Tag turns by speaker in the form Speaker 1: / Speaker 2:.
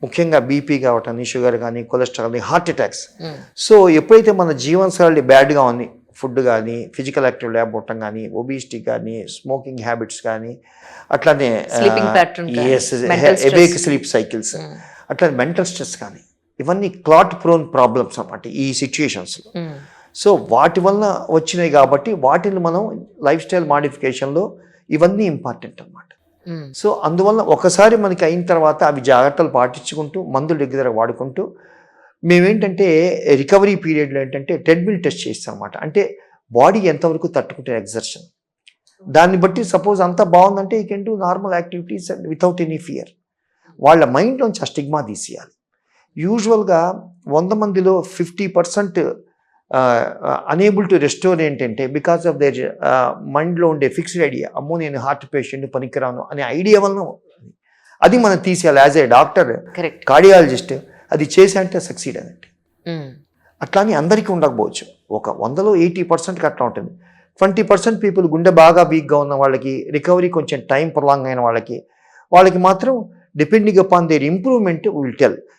Speaker 1: ముఖ్యంగా BP కావటాన్ని, sugar కానీ, cholesterol కానీ, హార్ట్ అటాక్స్. సో ఎప్పుడైతే మన జీవనశైలి బ్యాడ్గా ఉంది, ఫుడ్ కానీ, ఫిజికల్ యాక్టివ్ లేకపోవటం కానీ, ఒబిసిటీ కానీ, స్మోకింగ్ హ్యాబిట్స్ కానీ, అట్లానే ఎవేక్ స్లీప్ సైకిల్స్, అట్లానే మెంటల్ స్ట్రెస్ కానీ, ఇవన్నీ క్లాట్ ప్రోన్ ప్రాబ్లమ్స్ అన్నమాట ఈ సిచ్యుయేషన్స్లో. సో వాటి వల్ల వచ్చినాయి కాబట్టి వాటిని మనం లైఫ్ స్టైల్ మాడిఫికేషన్లో ఇవన్నీ ఇంపార్టెంట్ అన్నమాట. సో అందువల్ల ఒకసారి మనకి అయిన తర్వాత అవి జాగ్రత్తలు పాటించుకుంటూ మందులు రెగ్యులర్గా వాడుకుంటూ మేమేంటంటే రికవరీ పీరియడ్లో ఏంటంటే ట్రెడ్మిల్ టెస్ట్ చేస్తాం అన్నమాట. అంటే బాడీ ఎంతవరకు తట్టుకుంటే ఎగ్జర్షన్, దాన్ని బట్టి సపోజ్ అంతా బాగుందంటే you can do normal activities and without any fear. వాళ్ళ మైండ్లోంచి ఆ స్టిగ్మా తీసేయాలి. యూజువల్గా 100 మందిలో 50% అనేబుల్ టు రెస్టోర్ ఏంటంటే బికాస్ ఆఫ్ దేర్ మైండ్లో ఉండే ఫిక్స్డ్ ఐడియా, అమ్మో నేను హార్ట్ పేషెంట్ పనికిరాను అనే ఐడియా వలన అది మనం తీసేయాలి. యాజ్ ఏ డాక్టర్, కార్డియాలజిస్ట్ అది చేసే సక్సీడ్ అనంటే. అట్లానే అందరికీ ఉండకపోవచ్చు, ఒక 100లో 80%కి అట్లా ఉంటుంది. 20% పీపుల్ గుండె బాగా వీక్గా ఉన్న వాళ్ళకి, రికవరీ కొంచెం టైం ప్రొలాంగ్ అయిన వాళ్ళకి మాత్రం depending upon there improvement will tell.